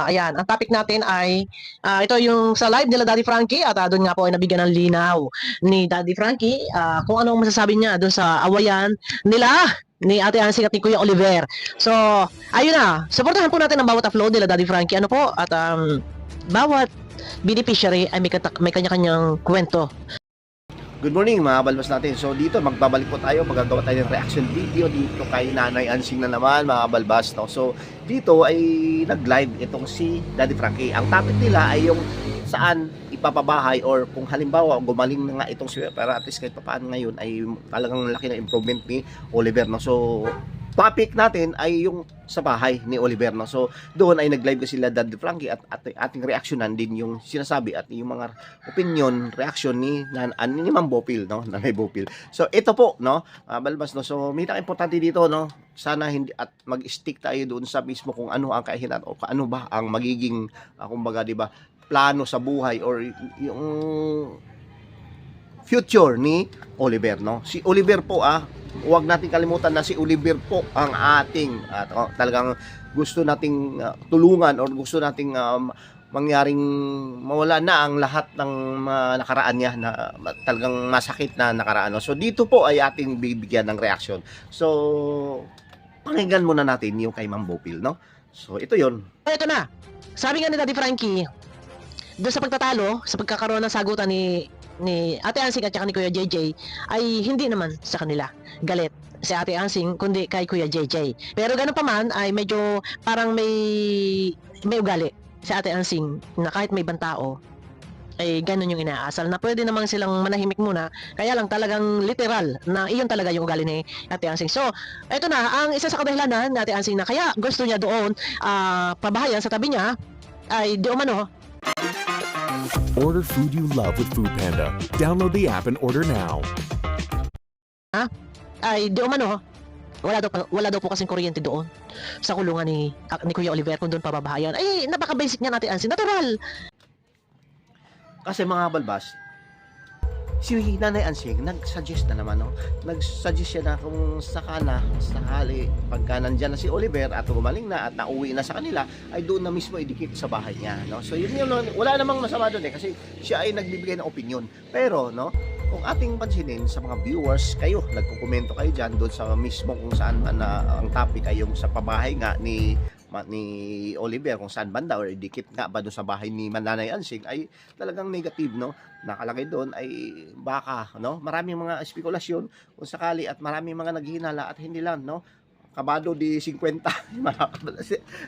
ayan, ang topic natin ay ito yung sa live nila Daddy Frankie at doon nga po ay nabigyan ng linaw ni Daddy Frankie kung ano ang masasabi niya doon sa awayan nila ni Ate Ansing at ni Kuya Oliver. So, ayun na, supportahan po natin ang bawat upload nila Daddy Frankie. Ano po? At bawat beneficiary ay may kanya-kanyang kwento. Good morning mga balbas natin. So dito magbabalik po tayo, magagawa tayo ng reaction video dito kay Nanay Ansing na naman mga balbas, no? So dito ay nag-live itong si Daddy Frankie. Ang topic nila ay yung saan ipapabahay or kung halimbawa gumaling na nga itong si, para at least kahit paano ngayon ay talagang laki na improvement ni Oliver, no? So topic natin ay yung sa bahay ni Oliver, no? So doon ay nag-live ko sila Daddy Frankie at ating reaksyonan din yung sinasabi at yung mga opinion, reaction ni Ma'am Bopil, no? Nanay Bopil. So ito po, no? Balbas, no? So may importante dito, no? Sana hindi at mag-stick tayo doon sa mismo kung ano ang kaihinan o ano ba ang magiging kumbaga, 'di ba, plano sa buhay or yung future ni Oliver, no? Si Oliver po huwag natin kalimutan na si Oliver po ang ating talagang gusto nating tulungan or gusto nating mangyaring mawala na ang lahat ng nakaraan niya na talagang masakit na nakaraan, no? So dito po ay ating bibigyan ng reaction. So pakinggan muna natin yung kay Ma'am Bopil, no? So ito yon. Ito na. Sabi nga ni Daddy Frankie, doon sa pagtatalo, sa pagkakaroon ng sagutan ni Ate Ansing at saka ni Kuya JJ ay hindi naman sa kanila galit si Ate Ansing kundi kay Kuya JJ. Pero ganun pa man ay medyo parang may ugali si Ate Ansing na kahit may ibang tao ay ganun yung inaasal na pwede namang silang manahimik muna, kaya lang talagang literal na iyon talaga yung ugali ni Ate Ansing. So eto na ang isa sa kadahilanan ni Ate Ansing na kaya gusto niya doon pabahayan sa tabi niya ay di umano. Order food you love with Foodpanda. Download the app and order now. Ay di umano, wala daw po kasing kuryente doon sa kulungan ni Kuya Oliver kung doon pababahayan. Ay napaka-basic niya natin, Ansing, natural. Kasi mga balbas, si Nanay Ansing nag-suggest na naman, no? Nag-suggest siya na kung sakali pagka nandyan na si Oliver at gumaling na at nauwi na sa kanila, ay doon na mismo idikit sa bahay niya, no? So yun wala namang masama doon kasi siya ay nagbibigay ng opinion. Pero, no, kung ating pansinin sa mga viewers, kayo, nagkukomento kayo dyan doon sa mismo kung saan man ang topic ay yung sa pabahay nga ni Oliver, kung saan banda or dikit nga ba doon sa bahay ni Nanay Ansing, ay talagang negative, no? Nakalagay doon ay baka, no? Maraming mga spekulasyon kung sakali at maraming mga naghihinala at hindi lang, no? Kabado di 50,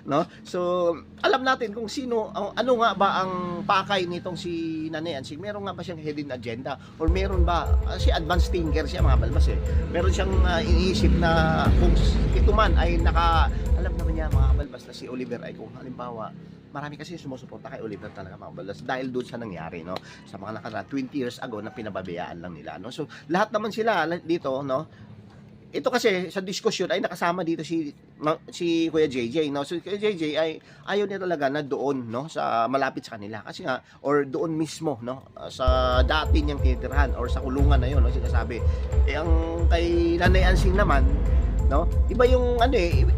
no? So alam natin kung sino, ano nga ba ang pakay nitong si Nanay Ansing. Meron nga ba siyang hidden agenda or meron ba si advanced thinker siya mga balbas, meron siyang iniisip na kung ito man ay alam naman niya mga balbas na si Oliver ay kung halimbawa marami kasi sumusuporta kay Oliver talaga mga balbas dahil doon sa nangyari, no, sa mga nakaraan 20 years ago na pinababayaan lang nila, no. So lahat naman sila dito, no. Ito kasi sa diskusyon ay nakasama dito si Kuya JJ, no. So Kuya JJ ay ayaw niya talaga na doon, no, sa malapit sa kanila kasi nga or doon mismo, no, sa dati niyang tinitirhan or sa kulungan na yon, no, sinasabi. Ang kay Nanay Ansing naman, no, iba yung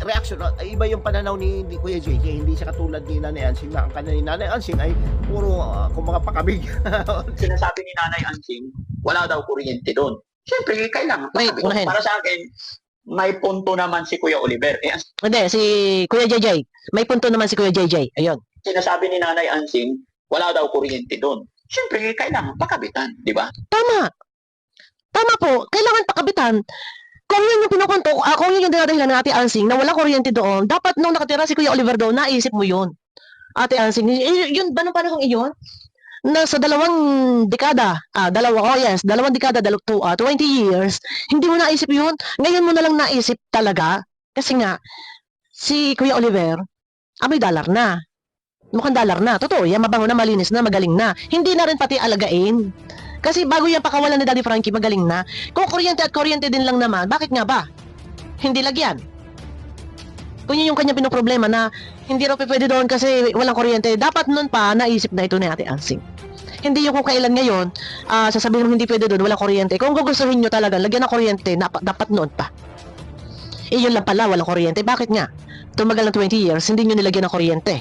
reaction, iba yung pananaw ni Kuya JJ. Hindi siya katulad ni Nanay Ansing na ang kanina ni Nanay Ansing ay puro kung mga pakabig. Sinasabi ni Nanay Ansing, wala daw kuryente doon. Siyempre, kailangan. Para sa akin, may punto naman si Kuya Oliver. Hindi, si Kuya JJ. May punto naman si Kuya JJ. Ayun. Sinasabi ni Nanay Ansing, wala daw kuryente doon. Siyempre, kailangan pakabitan, di ba? Tama. Tama po. Kailangan pakabitan. Kung yun yung pinukunto, kung yun yung dinadahilan ng Ate Ansing na wala kuryente doon, dapat nung nakatira si Kuya Oliver doon, naisip mo yun. Ate Ansing, yun ba nung panahon iyon? Na sa dalawang dekada, dalawang dekada, 20 years, hindi mo naisip yun. Ngayon mo na lang naisip talaga. Kasi nga, si Kuya Oliver, amoy dollar na. Mukhang dollar na. Totoo, yan, mabango na, malinis na, magaling na. Hindi na rin pati alagain. Kasi bago yan pakawalan ni Daddy Frankie, magaling na. Kung kuryente at kuryente din lang naman, bakit nga ba? Hindi lagyan. Kung yun yung kanya pinoproblema na hindi raw pwede doon kasi walang kuryente, dapat noon pa naisip na ito ni Ate Ansing. Hindi yung kung kailan ngayon, sasabihin mo hindi pwede doon, walang kuryente. Kung gugustuhin nyo talaga, lagyan ng kuryente, dapat noon pa. Yun lang pala, walang kuryente. Bakit nga? Tumagal ng 20 years, hindi nyo nilagyan ng kuryente.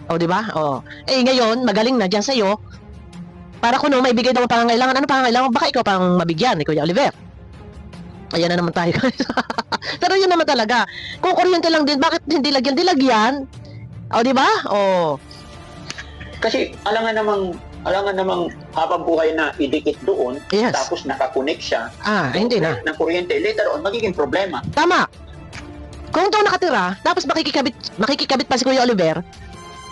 O, di ba? O. Eh, ngayon, magaling na dyan sa'yo. Para kuno may bigay daw ang pangangailangan. Ano pangangailangan? Baka ikaw pang mabigyan ni Kuya Oliver. Ayan na naman tayo. Pero yun naman talaga. Kung kuryente lang din, bakit hindi lagyan? Di lagyan. O, di ba? O. Kasi alangan namang habang buhay na idikit doon, Yes. tapos nakakonect siya Hindi na. ng kuryente, later on, magiging problema. Tama. Kung doon nakatira, tapos makikikabit pa si Kuya Oliver,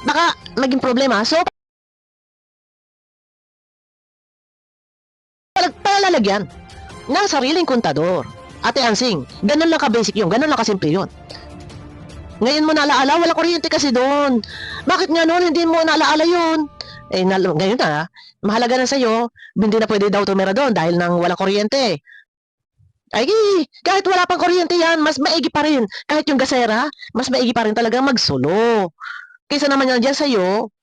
baka maging problema. So, palalagyan ng sariling kontador. Ate Ansing, ganun lang ka-basic yun, ganun lang kasimple yun. Ngayon mo naalaala, wala kuryente kasi doon. Bakit nga noon hindi mo naalaala yun? Eh, ngayon na, mahalaga na sa'yo, hindi na pwede daw tumira doon dahil nang wala kuryente. Ay, kahit wala pang kuryente yan, mas maigi pa rin. Kahit yung gasera, mas maigi pa rin talaga magsulo. Kaysa naman yan dyan sa'yo,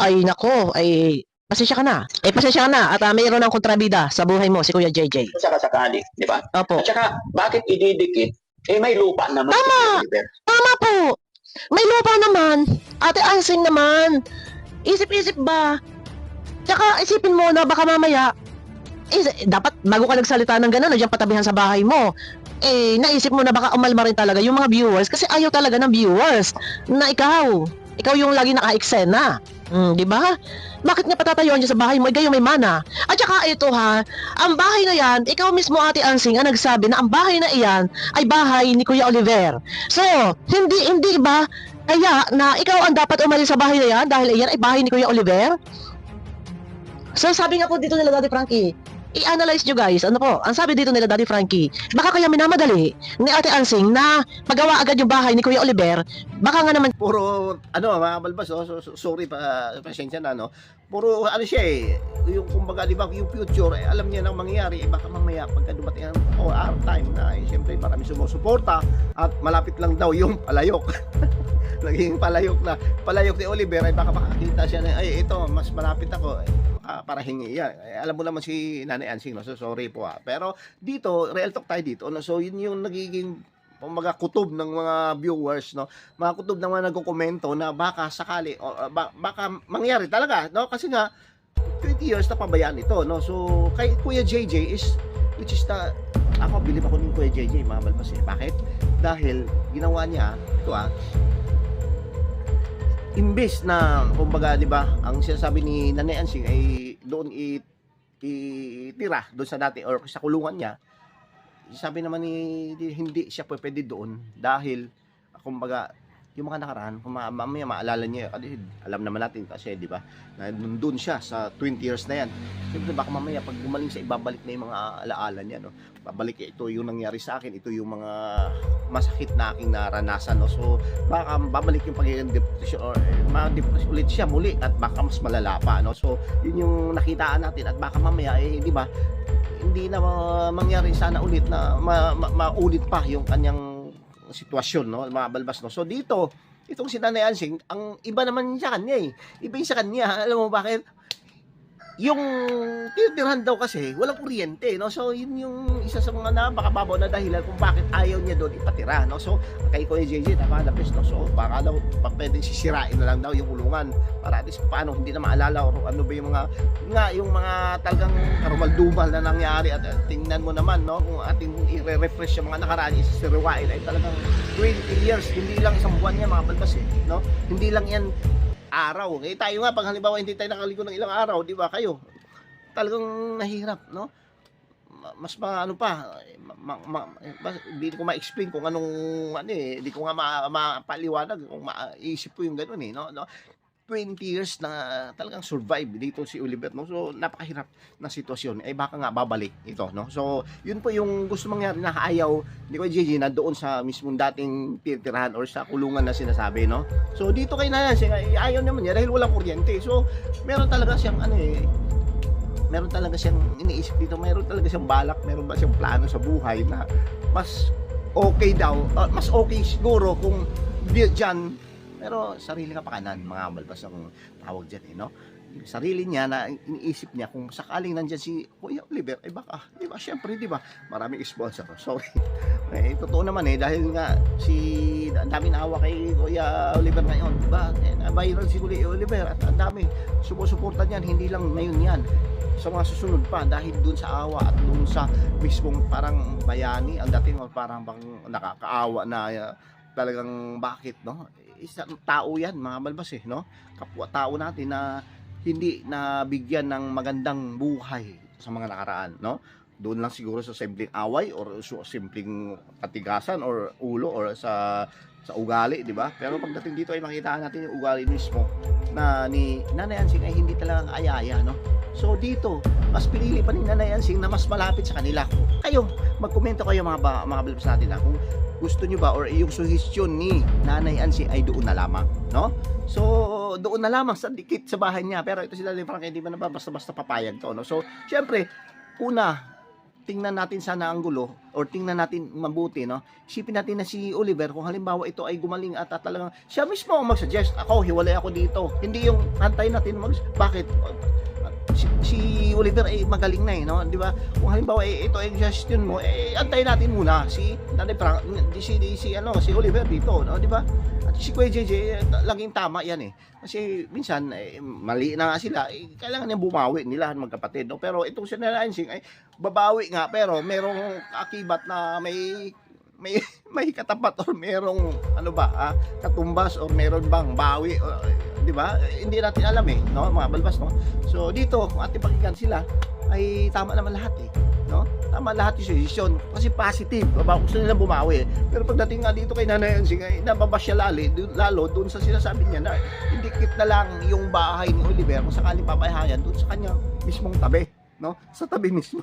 ay nako, ay pasensya ka na. Eh, pasensya ka na. At mayroon ng kontrabida sa buhay mo, si Kuya JJ. Sa kasakali, di ba? Opo. At saka, bakit ididikit? Eh, may lupa naman. Tama! si Kuya Oliver. Tama po. May lupa naman. Ate Ansing naman. Isip-isip ba? Tsaka isipin mo na baka mamaya, dapat bago ka nagsalita ng gano'n, nandiyan patabihan sa bahay mo, eh, naisip mo na baka umalma rin talaga yung mga viewers kasi ayaw talaga ng viewers na ikaw yung lagi naka-eksena. Di ba? Bakit nga patatayuan dyan sa bahay mo? Ikaw yung may mana. At saka ito ha, ang bahay na yan, ikaw mismo Ate Ansing ang nagsabi na ang bahay na iyan ay bahay ni Kuya Oliver. So, hindi ba kaya na ikaw ang dapat umalis sa bahay na yan dahil iyan ay bahay ni Kuya Oliver? So, sabi nga po dito nila Daddy Frankie, i-analyze nyo guys, ano po, ang sabi dito nila Daddy Frankie, baka kaya minamadali ni Ate Ansing na magawa agad yung bahay ni Kuya Oliver, baka nga naman Puro, mga balbas, sorry pasensya na, no? Puro, siya yung kumbaga, di ba, yung future, alam niya nang mangyayari, baka mamaya, pagka dumating ang hour time na, siyempre, marami sumusuporta, at malapit lang daw yung palayok. Naging palayok ni Oliver, ay baka makakita siya na, ito, mas malapit ako, para hingi yan. Alam mo naman si Nanay Ansing, no? So sorry po Pero dito, real talk tayo dito, no? So yun yung nagiging mga kutob ng mga viewers, no? Mga kutob ng mga nagko-komento na baka sakali baka mangyari talaga, no? Kasi nga 20 years na pabayaan ito, no? So kay Kuya JJ which is ako bilib ako ni Kuya JJ, mga balbas Bakit? Dahil ginawa niya ito imbes na kumbaga, di ba, ang sinasabi ni Nanay Ansing ay doon itira doon sa dati or sa kulungan niya. Sabi naman hindi siya pwede doon dahil kumbaga yung mga nakaraan, kung mamaya maalala niya, alam naman natin kasi, di ba, na nandun siya sa 20 years na yan. Siyempre, baka mamaya, pag gumaling siya, ibabalik na yung mga alaala niya, no? Babalik, ito yung nangyari sa akin, ito yung mga masakit na aking naranasan, no? So, baka babalik yung pagiging depression, or ma-depress ulit siya muli, at baka mas malala pa, no? So, yun yung nakitaan natin, at baka mamaya, di ba, hindi na mangyari sana ulit na maulit pa yung kanyang sitwasyon, no, mga balbas, no. So dito, itong si Nanay Ansing, ang iba naman sa kanya Iba yung sa kanya. Alam mo bakit? Yung tinitirhan daw kasi walang kuryente, no. So yun yung isa sa mga napakababaw na dahilan kung bakit ayaw niya doon ipatira, no. So kay Kuya JJ tama na best, no. So baka daw pwedeng sisirain na lang daw yung kulungan para at least paano hindi na maalala o ano ba yung mga talagang karumal-dumal na nangyari. At tingnan mo naman, no, kung ating i-refresh yung mga nakaraan, isisiriwain ay talagang 20 years, hindi lang isang buwan niya, mga balbas, no. Hindi lang yan araw. Tayo nga, pag halimbawa hindi tayo nakaligo ng ilang araw, di ba, kayo talagang nahirap, no? Mas hindi ko ma-explain kung anong hindi ko nga mapaliwanag kung maisip ko yung gano'n, no? 20 years na talagang survive dito si Oliver, no? So napakahirap na sitwasyon, baka nga babalik ito, no? So yun po yung gusto mangyari, na ayaw ni Kuya JJ na doon sa mismong dating titirahan or sa kulungan na sinasabi, no? So dito kay Nanay Ansing, ayaw naman niya dahil walang kuryente. So meron talaga siyang meron talaga siyang iniisip dito, meron talaga siyang balak, meron ba siyang plano sa buhay na mas okay daw, mas okay siguro kung diyan, pero sarili kapakanan, mga balbas ang tawag dyan, no? sarili niya na iniisip niya kung sakaling nandyan si Kuya Oliver, ay baka, di ba, syempre, di ba, maraming sponsor. So, totoo naman dahil nga ang daming naawa kay Kuya Oliver ngayon, di ba, viral si Kuya Oliver at ang dami sumusuporta niyan, hindi lang ngayon yan, sa mga susunod pa, dahil dun sa awa at dun sa mismong parang bayani, ang dating parang bang nakakaawa na talagang bakit, no? Isang tao yan, mga balbas no? Kapwa tao natin na hindi na bigyan ng magandang buhay sa mga nakaraan, no? Doon lang siguro sa simpleng away or sa simpleng katigasan or ulo or sa ugali, di ba? Pero pagdating dito ay makita natin yung ugali mismo na ni Nanay Ansing ay hindi talaga ayaya, no? So dito, mas pinili pa ni Nanay Ansing na mas malapit sa kanila. Kayo, magkomento kayo mga balbas natin kung gusto nyo ba or yung suggestion ni Nanay Ansing ay doon na lamang, no? So, doon na lamang sa dikit sa bahay niya. Pero ito sila Frank, hindi ba na basta-basta papayag to, no? So, syempre, una, tingnan natin sana ang gulo or tingnan natin mabuti, no? Isipin natin na si Oliver, kung halimbawa ito ay gumaling at talagang siya mismo ang mag-suggest, ako, hiwalay ako dito. Hindi yung antay natin bakit? Si Oliver ay magaling na no, di ba? Kung halimbawa ito ay suggestion mo, antayin natin muna si Nanay Frank, si Oliver dito, no, di ba? At si Kuya JJ laging tama yan Kasi minsan mali na nga sila, kailangan niya bumawi nila magkapatid, no? Pero itong si Nanay Ansing ay babawi nga pero merong akibat na may katapat or merong katumbas or meron bang bawi, di ba? Hindi natin alam no, mga balbas, no? So dito kung ating pakinggan sila ay tama naman lahat no? Tama lahat yung suggestion kasi positive, gusto nilang bumawi. Pero pagdating nga dito kay Nanay Ansing ay nababas siya lalo doon sa sinasabi niya na indikit na lang yung bahay ni Oliver kung sakaling papayahan doon sa kanya mismong tabi, no? Sa tabi mismo.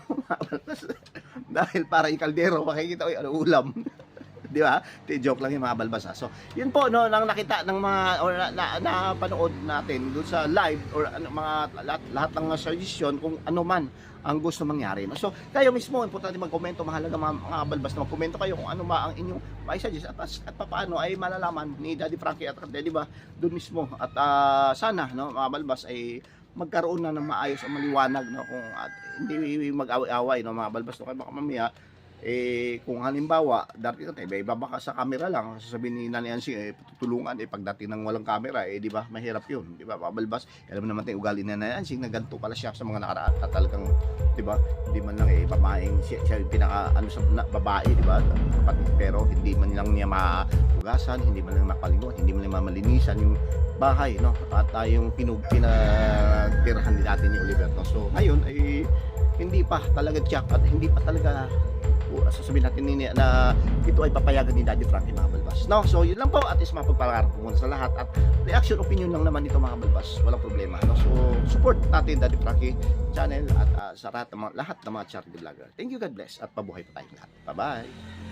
Dahil para yung kaldero makikita ko ulam. Di ba? Joke lang yung mga balbas. So, yun po no, nang nakita ng mga or napanood natin doon sa live or mga lahat ng suggestion kung ano man ang gusto mangyari. No? So, kayo mismo, importante mag-komento, mahalaga mga balbas na mag-komento kayo kung ano ba ang inyong mai-suggest at paano ay malalaman ni Daddy Frankie at di ba doon mismo. At sana no, mga balbas ay magkaroon na ng maayos o maliwanag no, kung hindi mag-away-away no, mga balbas no, kaya baka mamaya kung halimbawa darating natin ibaba ka sa camera lang sasabihin ni Nanay Ansing tutulungan pagdating ng walang camera di ba mahirap yun, di ba pabalbas. Alam naman tayo ugali ni Nanay Ansing na ganito pala siya sa mga nakaraan at talagang di ba hindi man lang pamaing siya yung pinaka sa babae di ba kapatid, pero hindi man lang niya mahugasan, hindi man lang mapaligon, hindi man lang mamalinisan yung bahay no at yung pinagtirahan natin ni Oliver no? So ngayon ay hindi pa talaga check at hindi pa talaga sasabihin natin na ito ay papayagan ni Daddy Frankie mga balbas. No? So yun lang po at is mapagpalaran po muna sa lahat at reaction opinion lang naman ito mga balbas. Walang problema. No? So support natin Daddy Frankie channel at sa lahat ng mga charity vlogger. Thank you, God bless at pabuhay pa tayong lahat. Bye-bye!